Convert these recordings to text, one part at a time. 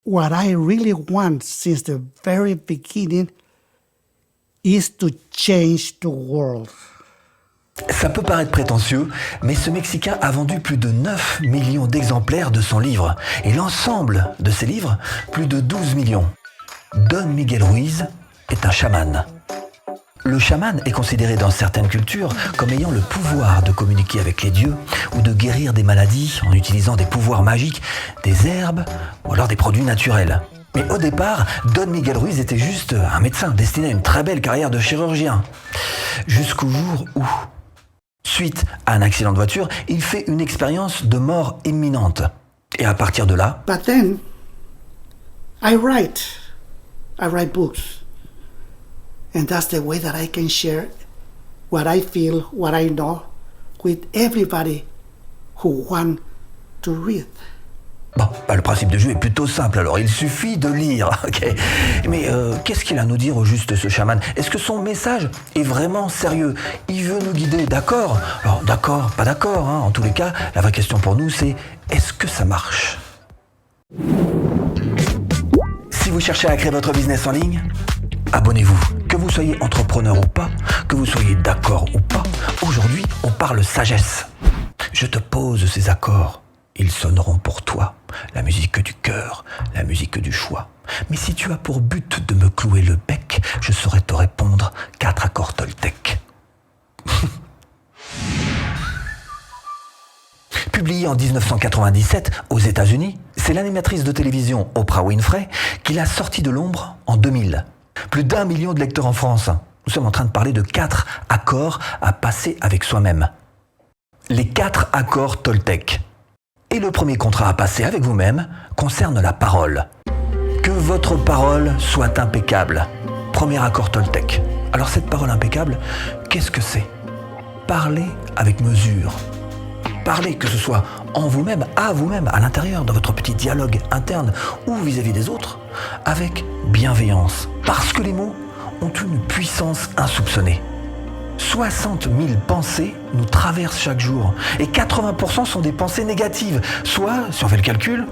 what I really want since the very beginning is to change the world. Ça peut paraître prétentieux, mais ce Mexicain a vendu plus de 9 millions d'exemplaires de son livre. Et l'ensemble de ses livres, plus de 12 millions. Don Miguel Ruiz est un chaman. Le chaman est considéré dans certaines cultures comme ayant le pouvoir de communiquer avec les dieux ou de guérir des maladies en utilisant des pouvoirs magiques, des herbes ou alors des produits naturels. Mais au départ, Don Miguel Ruiz était juste un médecin destiné à une très belle carrière de chirurgien. Jusqu'au jour où, suite à un accident de voiture, il fait une expérience de mort imminente. Et à partir de là... But then, I write books. And that's the way that I can share what I feel, what I know, with everybody who want to read. Bon, le principe du jeu est plutôt simple, alors il suffit de lire, ok. Mais qu'est-ce qu'il a à nous dire au juste, ce chaman? Est-ce que son message est vraiment sérieux? Il veut nous guider, d'accord? Alors d'accord, pas d'accord, hein. En tous les cas, la vraie question pour nous, c'est est-ce que ça marche? Si vous cherchez à créer votre business en ligne, abonnez-vous. Que vous soyez entrepreneur ou pas, que vous soyez d'accord ou pas, aujourd'hui, on parle sagesse. Je te pose ces accords. Ils sonneront pour toi, la musique du cœur, la musique du choix. Mais si tu as pour but de me clouer le bec, je saurais te répondre 4 accords Toltec. Publiée en 1997 aux États-Unis, c'est l'animatrice de télévision Oprah Winfrey qui l'a sortie de l'ombre en 2000. Plus d'1 million de lecteurs en France. Nous sommes en train de parler de 4 accords à passer avec soi-même. Les 4 accords Toltec. Et le premier contrat à passer avec vous-même concerne la parole. Que votre parole soit impeccable. Premier accord Toltec. Alors cette parole impeccable, qu'est-ce que c'est? Parlez avec mesure. Parlez, que ce soit en vous-même, à l'intérieur de votre petit dialogue interne ou vis-à-vis des autres, avec bienveillance. Parce que les mots ont une puissance insoupçonnée. 60 000 pensées nous traversent chaque jour et 80% sont des pensées négatives, soit, si on fait le calcul,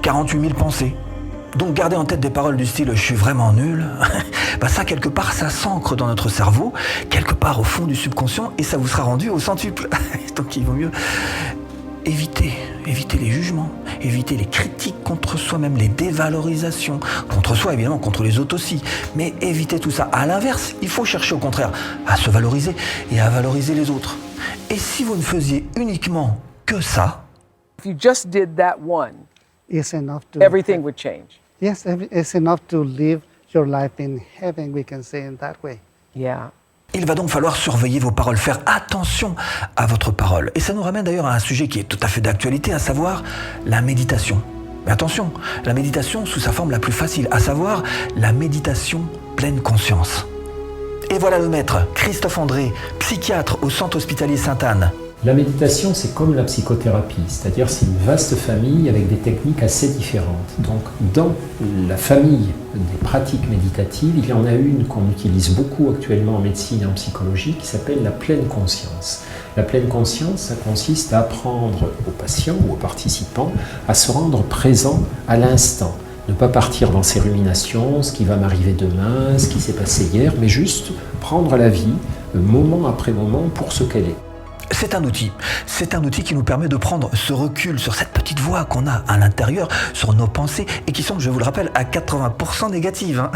48 000 pensées. Donc gardez en tête des paroles du style « je suis vraiment nul », ça quelque part ça s'ancre dans notre cerveau, quelque part au fond du subconscient et ça vous sera rendu au centuple. Donc il vaut mieux éviter les jugements, éviter les critiques contre soi-même, les dévalorisations, contre soi évidemment, contre les autres aussi, mais éviter tout ça. À l'inverse, il faut chercher au contraire à se valoriser et à valoriser les autres. Et si vous ne faisiez uniquement que ça, if you just did that one, It's enough to everything would change. Yes, it's enough to live your life in heaven, we can say in that way. Yeah. il va donc falloir surveiller vos paroles, faire attention à votre parole. Et ça nous ramène d'ailleurs à un sujet qui est tout à fait d'actualité, à savoir la méditation. Mais attention, la méditation sous sa forme la plus facile, à savoir la méditation pleine conscience. Et voilà le maître, Christophe André, psychiatre au Centre hospitalier Sainte-Anne. La méditation, c'est comme la psychothérapie, c'est-à-dire c'est une vaste famille avec des techniques assez différentes. Donc dans la famille des pratiques méditatives, il y en a une qu'on utilise beaucoup actuellement en médecine et en psychologie qui s'appelle la pleine conscience. La pleine conscience, ça consiste à apprendre aux patients ou aux participants à se rendre présent à l'instant. Ne pas partir dans ses ruminations, ce qui va m'arriver demain, ce qui s'est passé hier, mais juste prendre la vie moment après moment pour ce qu'elle est. C'est un outil qui nous permet de prendre ce recul sur cette petite voix qu'on a à l'intérieur, sur nos pensées, et qui sont, je vous le rappelle, à 80% négatives.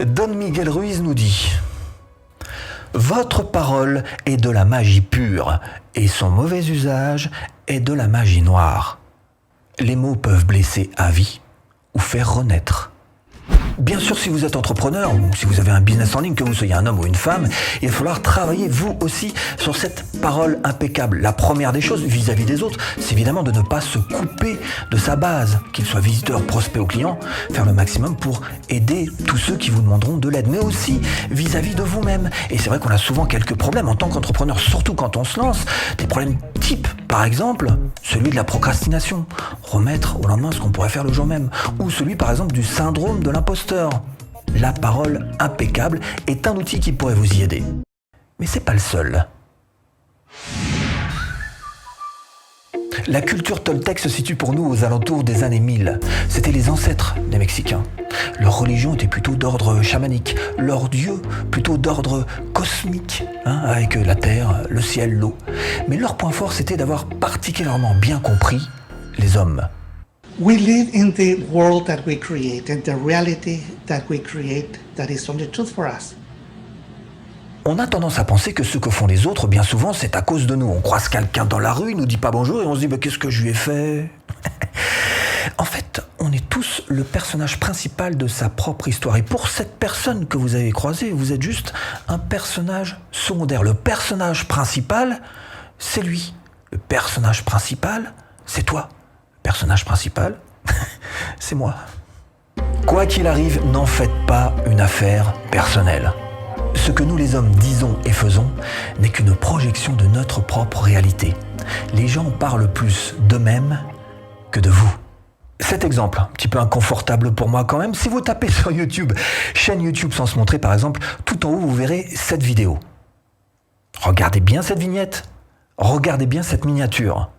Don Miguel Ruiz nous dit « Votre parole est de la magie pure, et son mauvais usage est de la magie noire. Les mots peuvent blesser à vie ou faire renaître. » Bien sûr, si vous êtes entrepreneur ou si vous avez un business en ligne, que vous soyez un homme ou une femme, il va falloir travailler vous aussi sur cette parole impeccable. La première des choses vis-à-vis des autres, c'est évidemment de ne pas se couper de sa base, qu'il soit visiteur, prospect ou client, faire le maximum pour aider tous ceux qui vous demanderont de l'aide, mais aussi vis-à-vis de vous-même. Et c'est vrai qu'on a souvent quelques problèmes en tant qu'entrepreneur, surtout quand on se lance, des problèmes type, par exemple, celui de la procrastination, remettre au lendemain ce qu'on pourrait faire le jour même, ou celui par exemple du syndrome de l'imposteur. La parole impeccable est un outil qui pourrait vous y aider. Mais c'est pas le seul. La culture toltèque se situe pour nous aux alentours des années 1000. C'était les ancêtres des Mexicains. Leur religion était plutôt d'ordre chamanique, leur dieu plutôt d'ordre cosmique, avec la terre, le ciel, l'eau. Mais leur point fort, c'était d'avoir particulièrement bien compris les hommes. We live in the world that we create and the reality that we create that is only truth for us. On a tendance à penser que ce que font les autres, bien souvent, c'est à cause de nous. On croise quelqu'un dans la rue, il nous dit pas bonjour et on se dit qu'est-ce que je lui ai fait? En fait, on est tous le personnage principal de sa propre histoire. Et pour cette personne que vous avez croisée, vous êtes juste un personnage secondaire. Le personnage principal, c'est lui. Le personnage principal, c'est toi. Le personnage principal, c'est moi. Quoi qu'il arrive, n'en faites pas une affaire personnelle. Ce que nous les hommes disons et faisons n'est qu'une projection de notre propre réalité. Les gens parlent plus d'eux-mêmes que de vous. Cet exemple, un petit peu inconfortable pour moi quand même, si vous tapez sur YouTube, chaîne YouTube sans se montrer par exemple, tout en haut vous verrez cette vidéo. Regardez bien cette vignette, regardez bien cette miniature.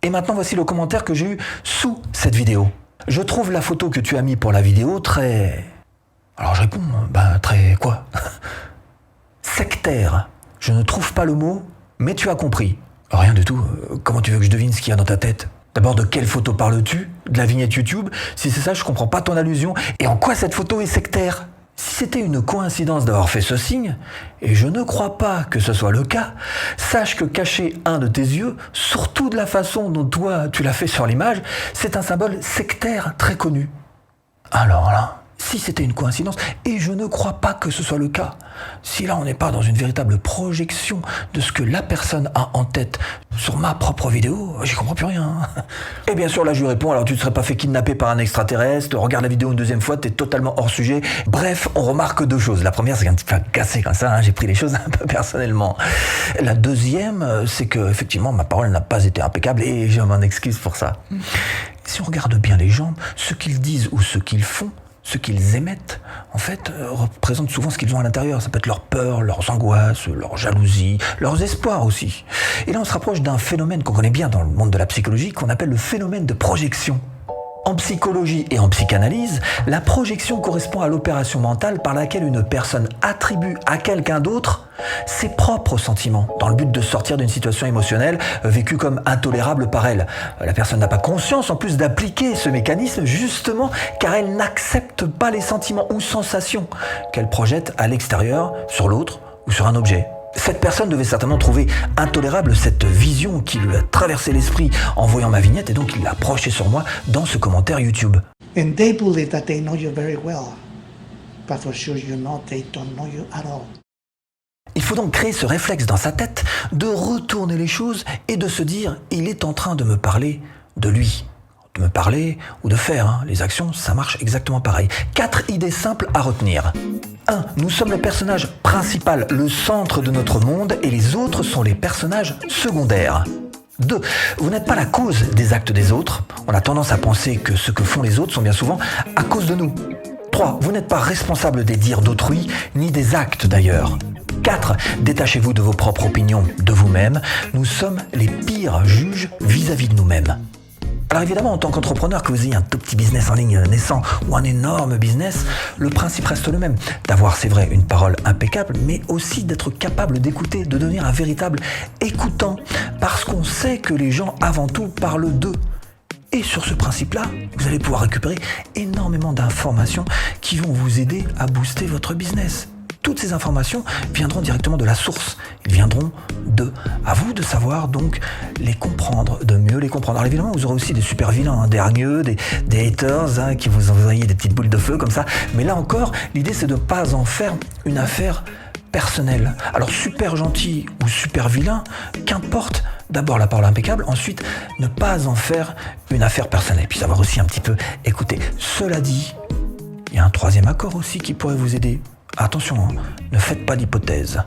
Et maintenant voici le commentaire que j'ai eu sous cette vidéo. Je trouve la photo que tu as mis pour la vidéo très... Alors je réponds, très quoi? Sectaire. Je ne trouve pas le mot, mais tu as compris. Rien du tout. Comment tu veux que je devine ce qu'il y a dans ta tête? D'abord, de quelle photo parles-tu? De la vignette YouTube? Si c'est ça, je comprends pas ton allusion. Et en quoi cette photo est sectaire? Si c'était une coïncidence d'avoir fait ce signe, et je ne crois pas que ce soit le cas, sache que cacher un de tes yeux, surtout de la façon dont toi tu l'as fait sur l'image, c'est un symbole sectaire très connu. Alors là... Si c'était une coïncidence, et je ne crois pas que ce soit le cas, si là on n'est pas dans une véritable projection de ce que la personne a en tête sur ma propre vidéo, j'y comprends plus rien. Et bien sûr là je lui réponds, alors tu ne serais pas fait kidnapper par un extraterrestre, regarde la vidéo une deuxième fois, t'es totalement hors sujet. Bref, on remarque deux choses. La première, c'est qu'un petit peu cassé comme ça, j'ai pris les choses un peu personnellement. La deuxième, c'est que effectivement ma parole n'a pas été impeccable et je m'en excuse pour ça. Si on regarde bien les gens, ce qu'ils disent ou ce qu'ils font, ce qu'ils émettent, en fait, représentent souvent ce qu'ils ont à l'intérieur. Ça peut être leur peur, leurs angoisses, leur jalousie, leurs espoirs aussi. Et là, on se rapproche d'un phénomène qu'on connaît bien dans le monde de la psychologie, qu'on appelle le phénomène de projection. En psychologie et en psychanalyse, la projection correspond à l'opération mentale par laquelle une personne attribue à quelqu'un d'autre ses propres sentiments, dans le but de sortir d'une situation émotionnelle vécue comme intolérable par elle. La personne n'a pas conscience en plus d'appliquer ce mécanisme justement car elle n'accepte pas les sentiments ou sensations qu'elle projette à l'extérieur, sur l'autre ou sur un objet. Cette personne devait certainement trouver intolérable cette vision qui lui a traversé l'esprit en voyant ma vignette et donc il l'a projetée sur moi dans ce commentaire YouTube. And they believe that they know you very well. But for sure you know they don't know you at all. Il faut donc créer ce réflexe dans sa tête de retourner les choses et de se dire « il est en train de me parler de lui ». De me parler ou de faire, les actions, ça marche exactement pareil. 4 idées simples à retenir. 1. Nous sommes le personnage principal, le centre de notre monde et les autres sont les personnages secondaires. 2. Vous n'êtes pas la cause des actes des autres. On a tendance à penser que ce que font les autres sont bien souvent à cause de nous. 3. Vous n'êtes pas responsable des dires d'autrui, ni des actes d'ailleurs. 4. Détachez-vous de vos propres opinions, de vous-même. Nous sommes les pires juges vis-à-vis de nous-mêmes. Alors évidemment, en tant qu'entrepreneur, que vous ayez un tout petit business en ligne naissant ou un énorme business, le principe reste le même. D'avoir, c'est vrai, une parole impeccable, mais aussi d'être capable d'écouter, de devenir un véritable écoutant, parce qu'on sait que les gens, avant tout, parlent d'eux. Et sur ce principe-là, vous allez pouvoir récupérer énormément d'informations qui vont vous aider à booster votre business. Toutes ces informations viendront directement de la source. Ils viendront d'eux. À vous de savoir donc les comprendre, de mieux les comprendre. Alors évidemment, vous aurez aussi des super vilains, des hargneux, des haters qui vous envoient des petites boules de feu comme ça. Mais là encore, l'idée c'est de ne pas en faire une affaire personnelle. Alors super gentil ou super vilain, qu'importe. D'abord la parole impeccable, ensuite ne pas en faire une affaire personnelle. Puis savoir aussi un petit peu écouter. Cela dit, il y a un troisième accord aussi qui pourrait vous aider. Attention, ne faites pas d'hypothèses.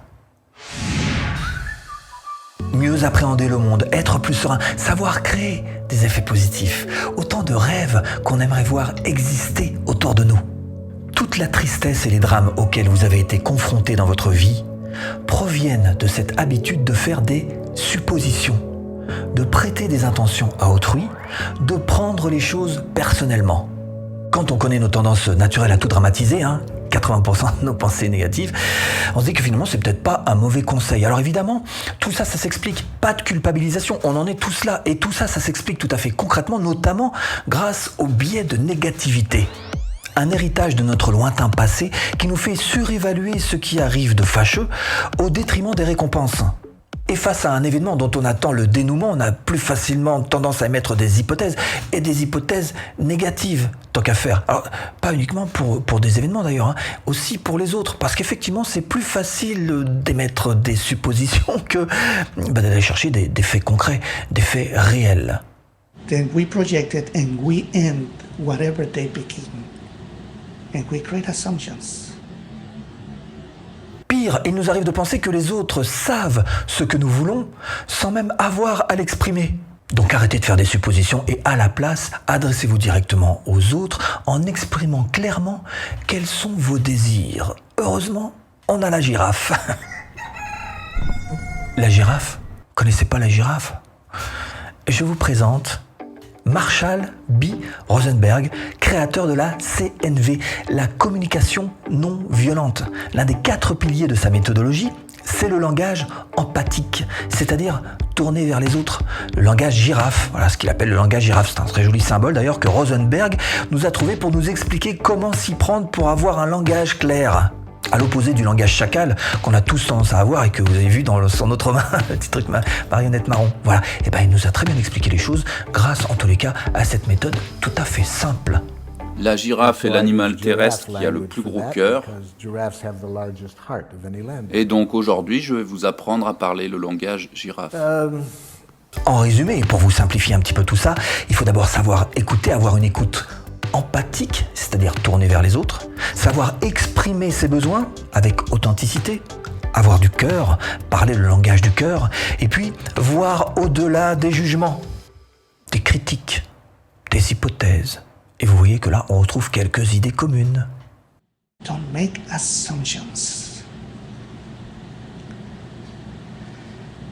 Mieux appréhender le monde, être plus serein, savoir créer des effets positifs. Autant de rêves qu'on aimerait voir exister autour de nous. Toute la tristesse et les drames auxquels vous avez été confrontés dans votre vie proviennent de cette habitude de faire des suppositions. de prêter des intentions à autrui, de prendre les choses personnellement. Quand on connaît nos tendances naturelles à tout dramatiser, 80% de nos pensées négatives, on se dit que finalement c'est peut-être pas un mauvais conseil. Alors évidemment, tout ça s'explique. Pas de culpabilisation, on en est tous là. Et tout ça s'explique tout à fait concrètement, notamment grâce au biais de négativité. Un héritage de notre lointain passé qui nous fait surévaluer ce qui arrive de fâcheux au détriment des récompenses. Et face à un événement dont on attend le dénouement, on a plus facilement tendance à émettre des hypothèses, et des hypothèses négatives, tant qu'à faire. Alors, pas uniquement pour des événements d'ailleurs, aussi pour les autres, parce qu'effectivement, c'est plus facile d'émettre des suppositions que d'aller chercher des faits concrets, des faits réels. Then we project it and we end whatever they begin. And we create assumptions. Pire, il nous arrive de penser que les autres savent ce que nous voulons sans même avoir à l'exprimer. Donc arrêtez de faire des suppositions et à la place, adressez-vous directement aux autres en exprimant clairement quels sont vos désirs. Heureusement, on a la girafe. La girafe ? Connaissez pas la girafe ? Je vous présente Marshall B. Rosenberg, créateur de la CNV, la communication non violente. L'un des 4 piliers de sa méthodologie, c'est le langage empathique, c'est-à-dire tourné vers les autres. Le langage girafe, voilà ce qu'il appelle le langage girafe. C'est un très joli symbole d'ailleurs que Rosenberg nous a trouvé pour nous expliquer comment s'y prendre pour avoir un langage clair. À l'opposé du langage chacal qu'on a tous tendance à avoir et que vous avez vu sur notre main, le petit truc marionnette marron. Voilà, et il nous a très bien expliqué les choses grâce en tous les cas à cette méthode tout à fait simple. La girafe est l'animal terrestre qui a le plus gros cœur. Et donc aujourd'hui, je vais vous apprendre à parler le langage girafe. En résumé, pour vous simplifier un petit peu tout ça, il faut d'abord savoir écouter, avoir une écoute empathique, c'est-à-dire tourner vers les autres, savoir exprimer ses besoins avec authenticité, avoir du cœur, parler le langage du cœur, et puis voir au-delà des jugements, des critiques, des hypothèses. Et vous voyez que là, on retrouve quelques idées communes. Don't make assumptions.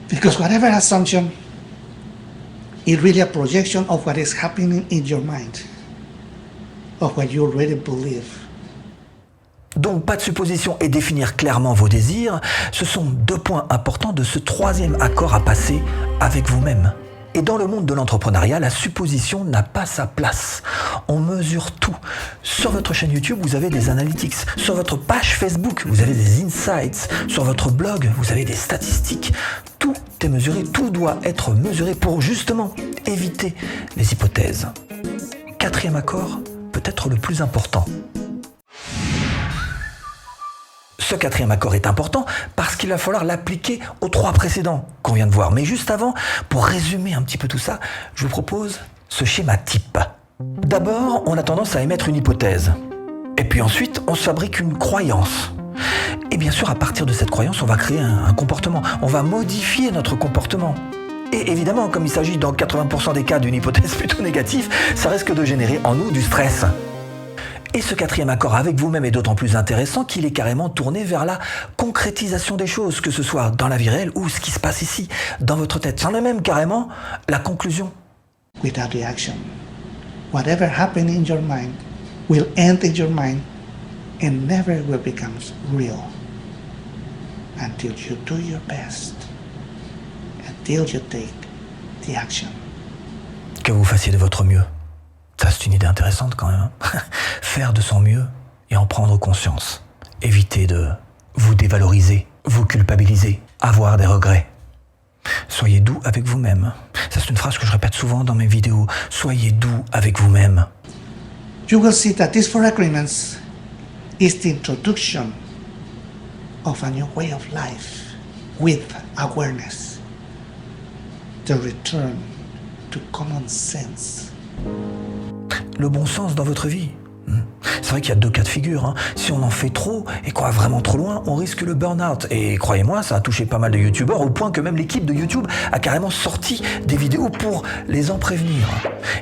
Because whatever assumption is really a projection of what is happening in your mind, of what you already believe. Donc pas de supposition et définir clairement vos désirs, ce sont 2 points importants de ce 3e accord à passer avec vous-même. Et dans le monde de l'entrepreneuriat, la supposition n'a pas sa place. On mesure tout. Sur votre chaîne YouTube, vous avez des analytics. Sur votre page Facebook, vous avez des insights. Sur votre blog, vous avez des statistiques. Tout est mesuré, tout doit être mesuré pour justement éviter les hypothèses. 4e accord, peut-être le plus important. Ce 4e accord est important parce qu'il va falloir l'appliquer aux 3 précédents qu'on vient de voir. Mais juste avant, pour résumer un petit peu tout ça, je vous propose ce schéma type. D'abord, on a tendance à émettre une hypothèse. Et puis ensuite, on se fabrique une croyance. Et bien sûr, à partir de cette croyance, on va créer un comportement. On va modifier notre comportement. Et évidemment, comme il s'agit dans 80% des cas d'une hypothèse plutôt négative, ça risque de générer en nous du stress. Et ce 4e accord avec vous-même est d'autant plus intéressant qu'il est carrément tourné vers la concrétisation des choses, que ce soit dans la vie réelle ou ce qui se passe ici, dans votre tête. C'en est même carrément la conclusion. Without the action, whatever happened in your mind will end in your mind and never will become real until you do your best, until you take the action. Que vous fassiez de votre mieux. Ça, c'est une idée intéressante quand même. Faire de son mieux et en prendre conscience. Évitez de vous dévaloriser, vous culpabiliser, avoir des regrets. Soyez doux avec vous-même. Ça, c'est une phrase que je répète souvent dans mes vidéos. Soyez doux avec vous-même. You will see that these 4 agreements is the introduction of a new way of life with awareness. The return to common sense. Le bon sens dans votre vie. C'est vrai qu'il y a 2 cas de figure. Si on en fait trop et qu'on va vraiment trop loin, on risque le burn-out. Et croyez-moi, ça a touché pas mal de youtubeurs au point que même l'équipe de YouTube a carrément sorti des vidéos pour les en prévenir.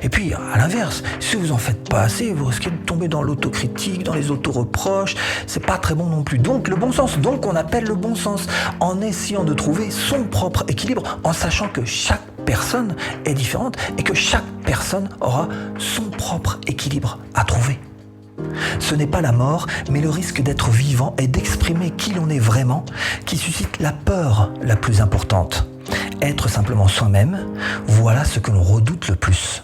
Et puis, à l'inverse, si vous en faites pas assez, vous risquez de tomber dans l'autocritique, dans les auto-reproches. C'est pas très bon non plus. Donc, le bon sens. Donc, on appelle le bon sens en essayant de trouver son propre équilibre, en sachant que chaque personne est différente et que chaque personne aura son propre équilibre à trouver. Ce n'est pas la mort, mais le risque d'être vivant et d'exprimer qui l'on est vraiment qui suscite la peur la plus importante. Être simplement soi-même, voilà ce que l'on redoute le plus.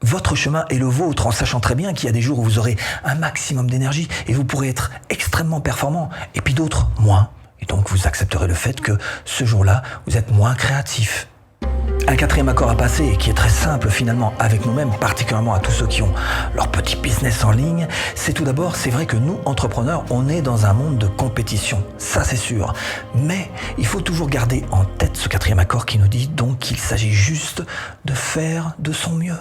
Votre chemin est le vôtre en sachant très bien qu'il y a des jours où vous aurez un maximum d'énergie et vous pourrez être extrêmement performant et puis d'autres moins. Et donc vous accepterez le fait que ce jour-là, vous êtes moins créatif. Un quatrième accord à passer et qui est très simple finalement avec nous-mêmes, particulièrement à tous ceux qui ont leur petit business en ligne, c'est tout d'abord, c'est vrai que nous, entrepreneurs, on est dans un monde de compétition, ça c'est sûr. Mais il faut toujours garder en tête ce quatrième accord qui nous dit donc qu'il s'agit juste de faire de son mieux.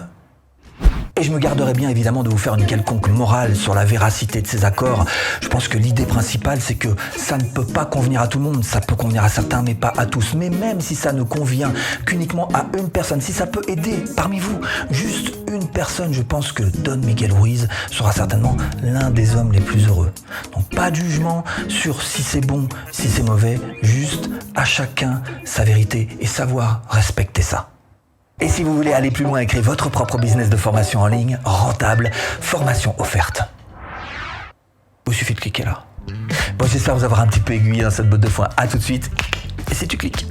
Et je me garderai bien évidemment de vous faire une quelconque morale sur la véracité de ces accords. Je pense que l'idée principale, c'est que ça ne peut pas convenir à tout le monde. Ça peut convenir à certains, mais pas à tous. Mais même si ça ne convient qu'uniquement à une personne, si ça peut aider parmi vous juste une personne, je pense que Don Miguel Ruiz sera certainement l'un des hommes les plus heureux. Donc pas de jugement sur si c'est bon, si c'est mauvais, juste à chacun sa vérité et savoir respecter ça. Et si vous voulez aller plus loin et créer votre propre business de formation en ligne, rentable, formation offerte. Il suffit de cliquer là. Bon, j'espère vous avoir un petit peu aiguillé dans cette botte de foin. À tout de suite. Et si tu cliques